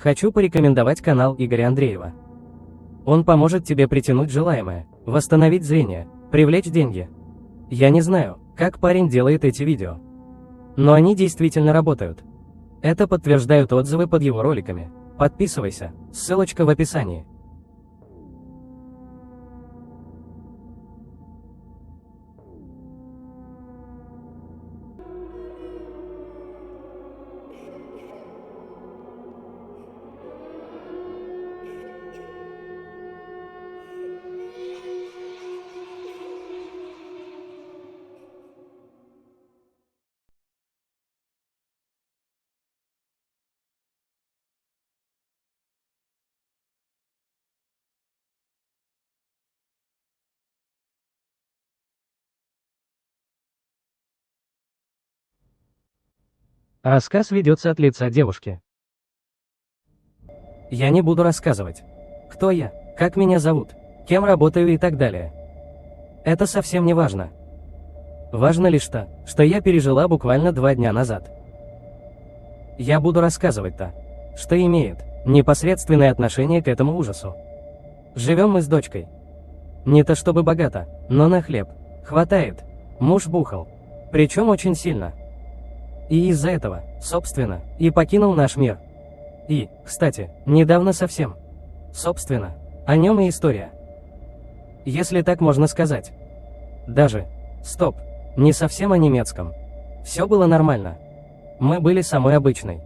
Хочу порекомендовать канал Игоря Андреева. Он поможет тебе притянуть желаемое, восстановить зрение, привлечь деньги. Я не знаю, как парень делает эти видео, но они действительно работают. Это подтверждают отзывы под его роликами. Подписывайся, ссылочка в описании. Рассказ ведется от лица девушки. Я не буду рассказывать, кто я, как меня зовут, кем работаю и так далее. Это совсем не важно. Важно лишь то, что я пережила буквально 2 дня назад. Я буду рассказывать то, что имеет непосредственное отношение к этому ужасу. Живем мы с дочкой. Не то чтобы богато, но на хлеб хватает. Муж бухал, причем очень сильно. И из-за этого, собственно, и покинул наш мир. И, кстати, недавно совсем. Собственно, о нем и история. Если так можно сказать. Даже, стоп, не совсем о немецком. Все было нормально. Мы были самой обычной,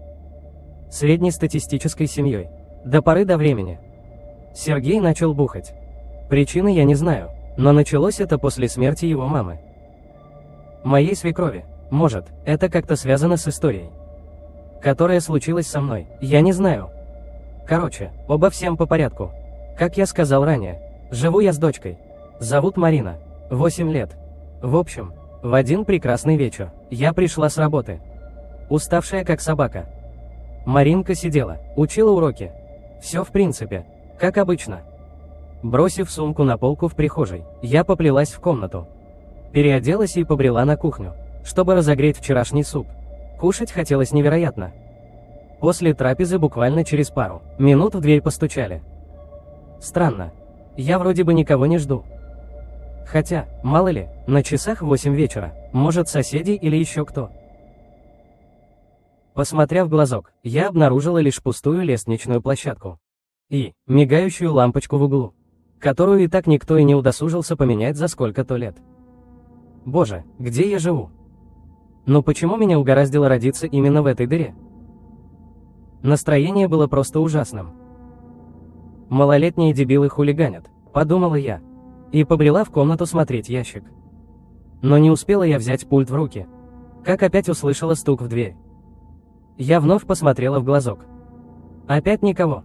среднестатистической семьей. До поры до времени. Сергей начал бухать. Причины я не знаю, но началось это после смерти его мамы. Моей свекрови. Может, это как-то связано с историей, которая случилась со мной, я не знаю. Короче, обо всем по порядку. Как я сказал ранее, живу я с дочкой. Зовут Марина, 8 лет. В общем, в один прекрасный вечер, я пришла с работы, уставшая как собака. Маринка сидела, учила уроки. Все в принципе, как обычно. Бросив сумку на полку в прихожей, я поплелась в комнату. Переоделась и побрела на кухню, чтобы разогреть вчерашний суп. Кушать хотелось невероятно. После трапезы буквально через пару минут в дверь постучали. Странно. Я вроде бы никого не жду. Хотя, мало ли, на часах 8 вечера, может соседи или еще кто. Посмотрев в глазок, я обнаружила лишь пустую лестничную площадку и мигающую лампочку в углу, которую и так никто и не удосужился поменять за сколько-то лет. Боже, где я живу? Но почему меня угораздило родиться именно в этой дыре? Настроение было просто ужасным. Малолетние дебилы хулиганят, подумала я, и побрела в комнату смотреть ящик. Но не успела я взять пульт в руки, как опять услышала стук в дверь. Я вновь посмотрела в глазок. Опять никого.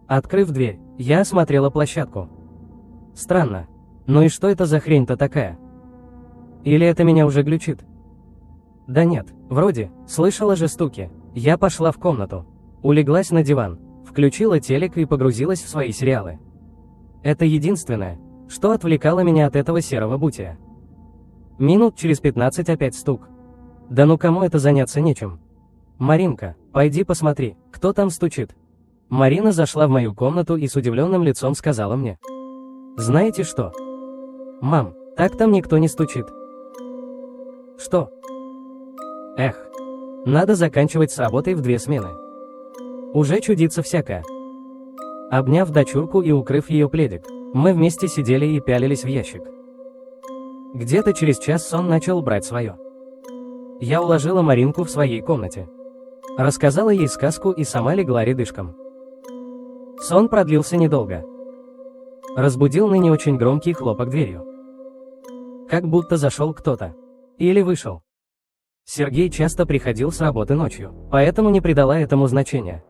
Открыв дверь, я осмотрела площадку. Странно. Ну и что это за хрень-то такая? Или это меня уже глючит? Да нет, вроде, слышала же стуки. Я пошла в комнату, улеглась на диван, включила телек и погрузилась в свои сериалы. Это единственное, что отвлекало меня от этого серого бутия. Минут через 15 опять стук. Да ну кому это заняться нечем? Маринка, пойди посмотри, кто там стучит. Марина зашла в мою комнату и с удивленным лицом сказала мне: знаете что? Мам, так там никто не стучит. Что? Эх, надо заканчивать с работой в 2 смены. Уже чудится всякое. Обняв дочурку и укрыв ее пледик, мы вместе сидели и пялились в ящик. Где-то через час сон начал брать свое. Я уложила Маринку в своей комнате. Рассказала ей сказку и сама легла рядышком. Сон продлился недолго. Разбудил ныне очень громкий хлопок дверью. Как будто зашел кто-то. Или вышел. Сергей часто приходил с работы ночью, поэтому не придала этому значения.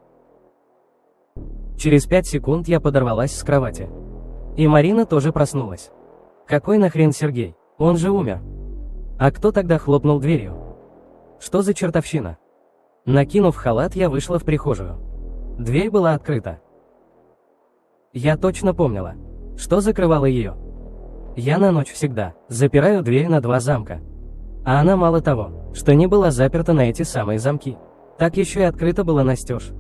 Через 5 секунд я подорвалась с кровати. И Марина тоже проснулась. Какой нахрен Сергей? Он же умер. А кто тогда хлопнул дверью? Что за чертовщина? Накинув халат, я вышла в прихожую. Дверь была открыта. Я точно помнила, что закрывала ее. Я на ночь всегда запираю дверь на 2 замка. А она мало того, что не была заперта на эти самые замки, так еще и открыта была настежь.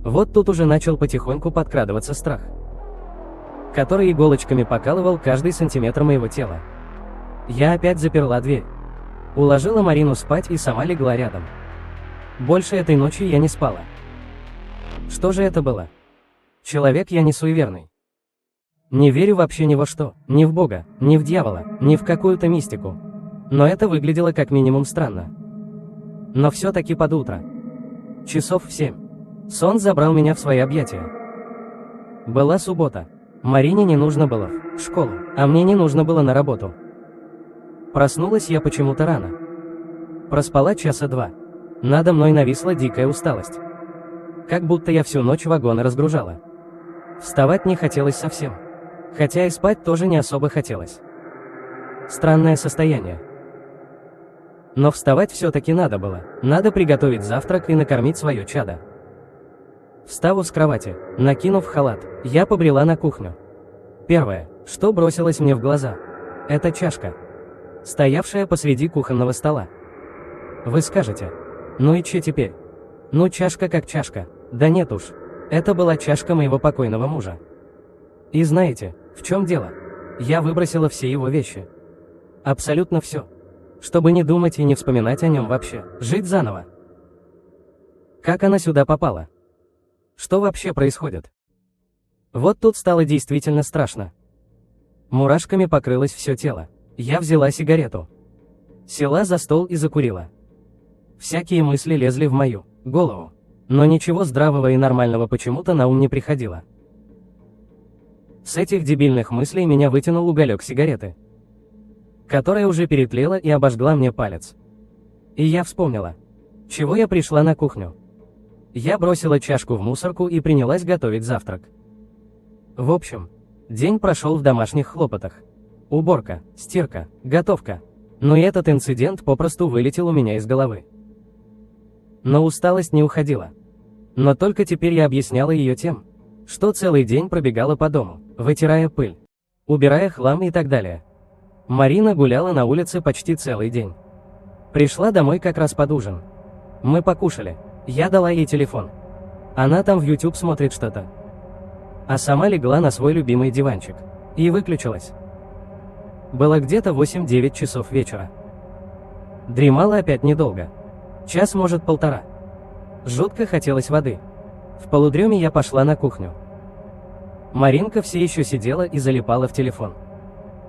Вот тут уже начал потихоньку подкрадываться страх, который иголочками покалывал каждый сантиметр моего тела. Я опять заперла дверь. Уложила Марину спать и сама легла рядом. Больше этой ночью я не спала. Что же это было? Человек я не суеверный. Не верю вообще ни во что, ни в Бога, ни в дьявола, ни в какую-то мистику. Но это выглядело как минимум странно. Но все-таки под утро. Часов в 7. Сон забрал меня в свои объятия. Была суббота. Марине не нужно было в школу, а мне не нужно было на работу. Проснулась я почему-то рано. Проспала часа 2. Надо мной нависла дикая усталость. Как будто я всю ночь вагоны разгружала. Вставать не хотелось совсем. Хотя и спать тоже не особо хотелось. Странное состояние. Но вставать все-таки надо было. Надо приготовить завтрак и накормить свое чадо. Встав с кровати, накинув халат, я побрела на кухню. Первое, что бросилось мне в глаза, это чашка, стоявшая посреди кухонного стола. Вы скажете, ну и че теперь? Ну чашка как чашка. Да нет уж, это была чашка моего покойного мужа. И знаете, в чем дело? Я выбросила все его вещи. Абсолютно все. Чтобы не думать и не вспоминать о нем вообще, жить заново. Как она сюда попала? Что вообще происходит? Вот тут стало действительно страшно. Мурашками покрылось все тело. Я взяла сигарету. Села за стол и закурила. Всякие мысли лезли в мою голову. Но ничего здравого и нормального почему-то на ум не приходило. С этих дебильных мыслей меня вытянул уголек сигареты, которая уже перетлела и обожгла мне палец. И я вспомнила, чего я пришла на кухню. Я бросила чашку в мусорку и принялась готовить завтрак. В общем, день прошел в домашних хлопотах. Уборка, стирка, готовка. Но и этот инцидент попросту вылетел у меня из головы. Но усталость не уходила. Но только теперь я объясняла ее тем, что целый день пробегала по дому, вытирая пыль, убирая хлам и так далее. Марина гуляла на улице почти целый день. Пришла домой как раз под ужин. Мы покушали. Я дала ей телефон. Она там в YouTube смотрит что-то. А сама легла на свой любимый диванчик. И выключилась. Было где-то 8-9 часов вечера. Дремала опять недолго. Час, может, полтора. Жутко хотелось воды. В полудреме я пошла на кухню. Маринка все еще сидела и залипала в телефон.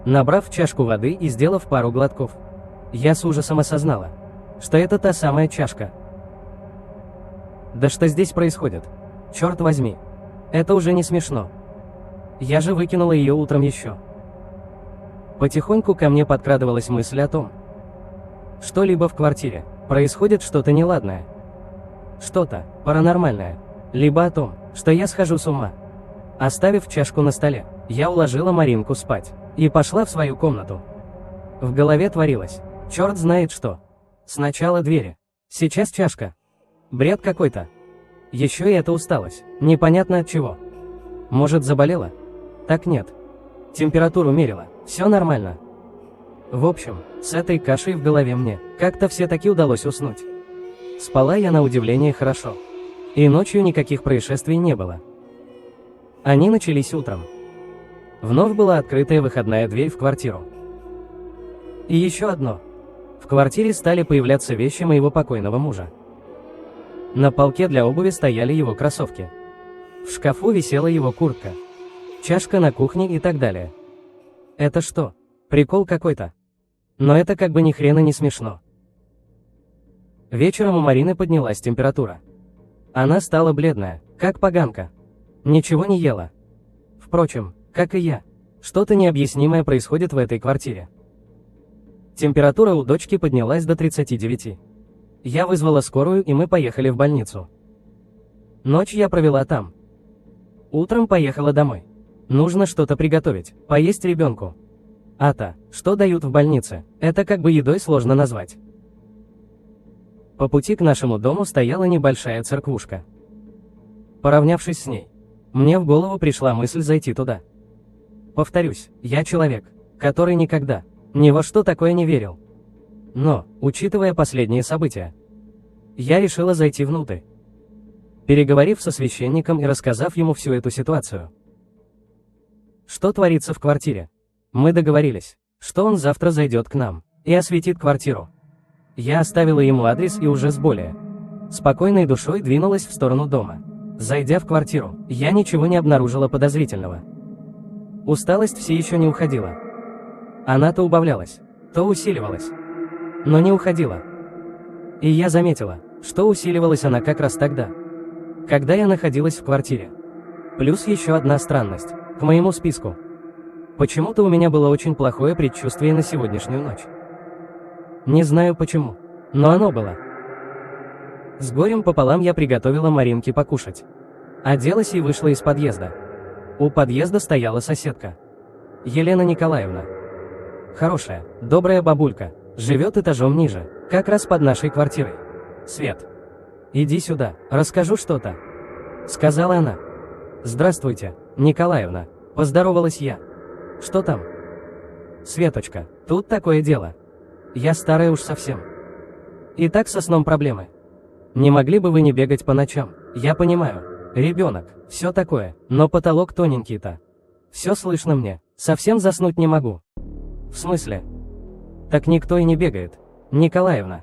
Набрав чашку воды и сделав пару глотков, я с ужасом осознала, что это та самая чашка. Да что здесь происходит? Черт возьми. Это уже не смешно. Я же выкинула ее утром еще. Потихоньку ко мне подкрадывалась мысль о том, что либо в квартире происходит что-то неладное, что-то паранормальное, либо о том, что я схожу с ума. Оставив чашку на столе, я уложила Маринку спать и пошла в свою комнату. В голове творилось, черт знает что. Сначала двери, сейчас чашка. Бред какой-то. Еще и эта усталость, непонятно от чего. Может, заболела? Так нет. Температуру мерила, все нормально. В общем, с этой кашей в голове мне как-то все-таки удалось уснуть. Спала я на удивление хорошо. И ночью никаких происшествий не было. Они начались утром. Вновь была открытая выходная дверь в квартиру. И еще одно. В квартире стали появляться вещи моего покойного мужа. На полке для обуви стояли его кроссовки. В шкафу висела его куртка. Чашка на кухне и так далее. Это что, прикол какой-то? Но это как бы ни хрена не смешно. Вечером у Марины поднялась температура. Она стала бледная, как поганка. Ничего не ела. Впрочем, как и я. Что-то необъяснимое происходит в этой квартире. Температура у дочки поднялась до 39. Я вызвала скорую, и мы поехали в больницу. Ночь я провела там. Утром поехала домой. Нужно что-то приготовить, поесть ребенку. Что дают в больнице, это как бы едой сложно назвать. По пути к нашему дому стояла небольшая церквушка. Поравнявшись с ней, мне в голову пришла мысль зайти туда. Повторюсь, я человек, который никогда ни во что такое не верил. Но, учитывая последние события, я решила зайти внутрь. переговорив со священником и рассказав ему всю эту ситуацию. Что творится в квартире? Мы договорились, что он завтра зайдет к нам и осветит квартиру. Я оставила ему адрес и уже с более спокойной душой двинулась в сторону дома. Зайдя в квартиру, я ничего не обнаружила подозрительного. Усталость все еще не уходила. Она то убавлялась, то усиливалась, но не уходила. И я заметила, что усиливалась она как раз тогда, когда я находилась в квартире. Плюс еще одна странность к моему списку. Почему-то у меня было очень плохое предчувствие на сегодняшнюю ночь. Не знаю почему, но оно было. С горем пополам я приготовила Маринке покушать. Оделась и вышла из подъезда. У подъезда стояла соседка. Елена Николаевна. Хорошая, добрая бабулька, живет этажом ниже, как раз под нашей квартирой. Свет. Иди сюда, расскажу что-то. Сказала она. Здравствуйте, Николаевна, поздоровалась я. Что там? Светочка, тут такое дело. Я старая уж совсем. И так со сном проблемы. Не могли бы вы не бегать по ночам? Я понимаю, ребенок, все такое, но потолок тоненький-то. Все слышно мне, совсем заснуть не могу. В смысле? Так никто и не бегает, Николаевна.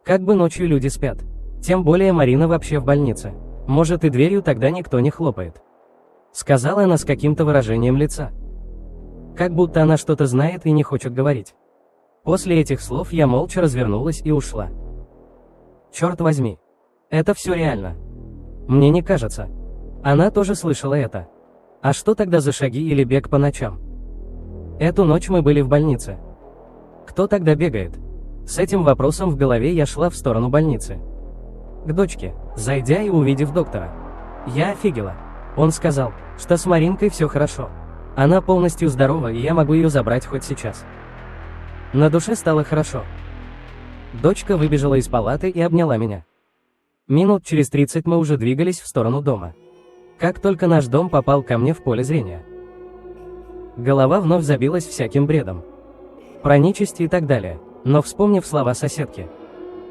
Как бы ночью люди спят. Тем более Марина вообще в больнице. Может и дверью тогда никто не хлопает. Сказала она с каким-то выражением лица. Как будто она что-то знает и не хочет говорить. После этих слов я молча развернулась и ушла. Черт возьми. Это все реально. Мне не кажется. Она тоже слышала это. А что тогда за шаги или бег по ночам? Эту ночь мы были в больнице. Кто тогда бегает? С этим вопросом в голове я шла в сторону больницы. К дочке, зайдя и увидев доктора. Я офигела. Он сказал, что с Маринкой все хорошо. Она полностью здорова, и я могу ее забрать хоть сейчас. На душе стало хорошо. Дочка выбежала из палаты и обняла меня. Минут через 30 мы уже двигались в сторону дома. Как только наш дом попал ко мне в поле зрения, голова вновь забилась всяким бредом. Про нечисть и так далее. Но вспомнив слова соседки,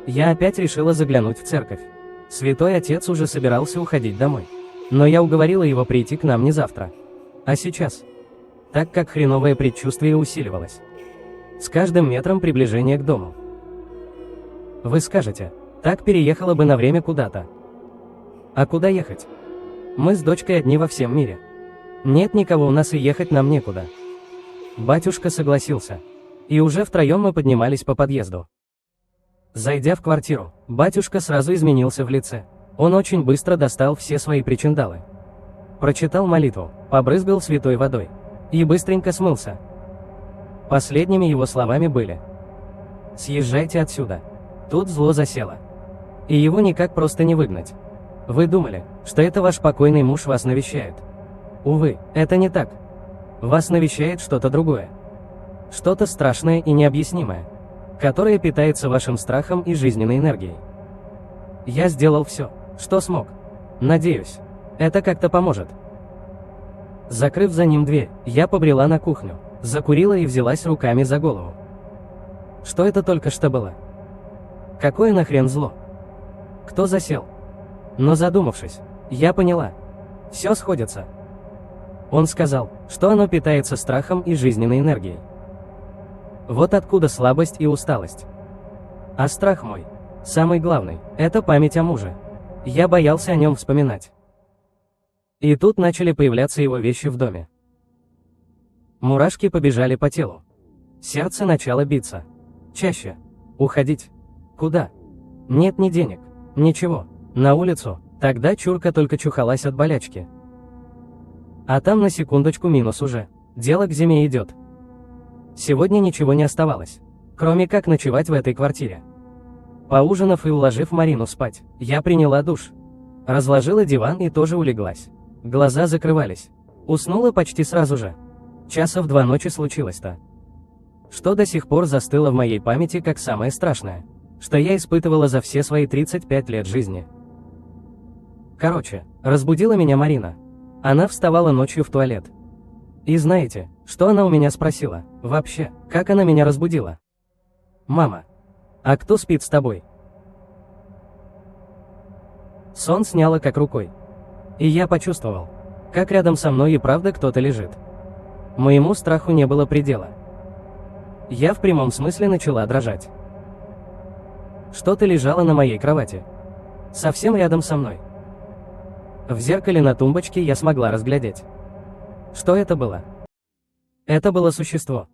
я опять решила заглянуть в церковь. Святой Отец уже собирался уходить домой. Но я уговорила его прийти к нам не завтра, а сейчас, так как хреновое предчувствие усиливалось с каждым метром приближения к дому. Вы скажете, так переехала бы на время куда-то. А куда ехать? Мы с дочкой одни во всем мире. Нет никого у нас и ехать нам некуда. Батюшка согласился. И уже втроем мы поднимались по подъезду. Зайдя в квартиру, батюшка сразу изменился в лице. Он очень быстро достал все свои причиндалы. Прочитал молитву, побрызгал святой водой. И быстренько смылся. Последними его словами были: «Съезжайте отсюда. Тут зло засело. И его никак просто не выгнать. Вы думали, что это ваш покойный муж вас навещает? Увы, это не так. Вас навещает что-то другое. Что-то страшное и необъяснимое, которое питается вашим страхом и жизненной энергией. Я сделал все, что смог. Надеюсь, это как-то поможет». Закрыв за ним дверь, я побрела на кухню, закурила и взялась руками за голову. Что это только что было? Какое нахрен зло? Кто засел? Но задумавшись, я поняла. Все сходится. Он сказал, что оно питается страхом и жизненной энергией. Вот откуда слабость и усталость. А страх мой, самый главный, это память о муже. Я боялся о нем вспоминать. И тут начали появляться его вещи в доме. Мурашки побежали по телу. Сердце начало биться. Чаще. Уходить. Куда? Нет ни денег, ничего. На улицу. Тогда чурка только чухалась от болячки. А там на секундочку минус уже. Дело к зиме идет. Сегодня ничего не оставалось, кроме как ночевать в этой квартире. Поужинав и уложив Марину спать, я приняла душ. Разложила диван и тоже улеглась. Глаза закрывались. Уснула почти сразу же. Часа в 2 ночи случилось-то. Что до сих пор застыло в моей памяти как самое страшное, что я испытывала за все свои 35 лет жизни. Короче, разбудила меня Марина. Она вставала ночью в туалет. И знаете, что она у меня спросила? Вообще, как она меня разбудила? «Мама, а кто спит с тобой?» Сон сняло как рукой. И я почувствовал, как рядом со мной и правда кто-то лежит. Моему страху не было предела. Я в прямом смысле начала дрожать. Что-то лежало на моей кровати. Совсем рядом со мной. В зеркале на тумбочке я смогла разглядеть. Что это было? Это было существо.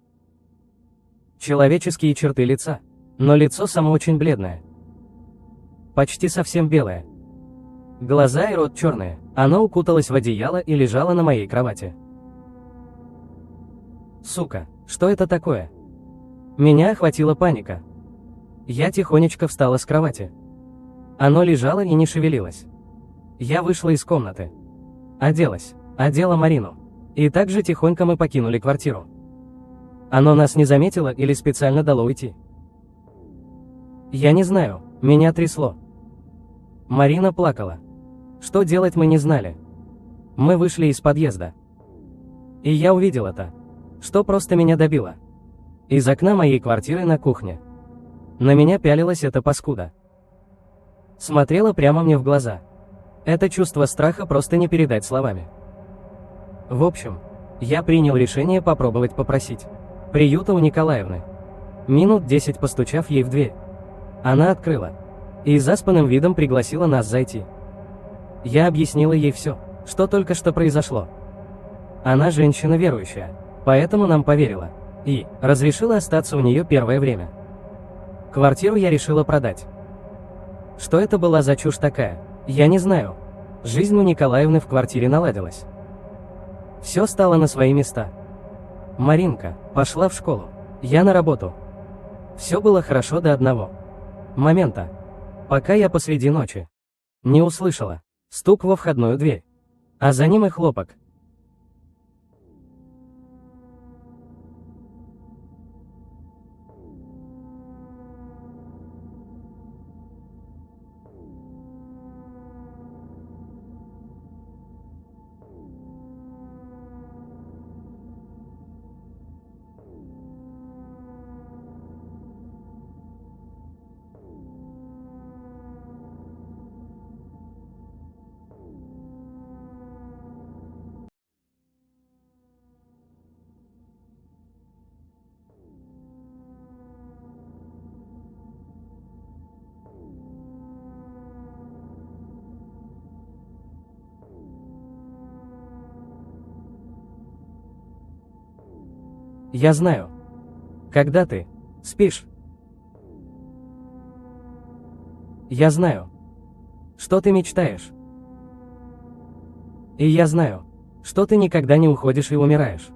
Человеческие черты лица, но лицо само очень бледное. Почти совсем белое. Глаза и рот черные. Оно укуталось в одеяло и лежало на моей кровати. Сука, что это такое? Меня охватила паника. Я тихонечко встала с кровати. Оно лежало и не шевелилось. Я вышла из комнаты. Оделась, одела Марину. И также тихонько мы покинули квартиру. Оно нас не заметило или специально дало уйти? Я не знаю, меня трясло. Марина плакала. Что делать мы не знали. Мы вышли из подъезда. И я увидел это, что просто меня добило. Из окна моей квартиры на кухне. На меня пялилась эта паскуда. Смотрела прямо мне в глаза. Это чувство страха просто не передать словами. В общем, я принял решение попробовать попросить приюта у Николаевны. Минут 10 постучав ей в дверь. Она открыла. И заспанным видом пригласила нас зайти. Я объяснила ей все, что только что произошло. Она женщина верующая, поэтому нам поверила. И разрешила остаться у нее первое время. Квартиру я решила продать. Что это была за чушь такая, я не знаю. Жизнь у Николаевны в квартире наладилась. Все стало на свои места. Маринка пошла в школу, я на работу. Все было хорошо до одного момента, пока я посреди ночи не услышала стук во входную дверь, а за ним и хлопок. Я знаю, когда ты спишь. Я знаю, что ты мечтаешь. И я знаю, что ты никогда не уходишь и умираешь.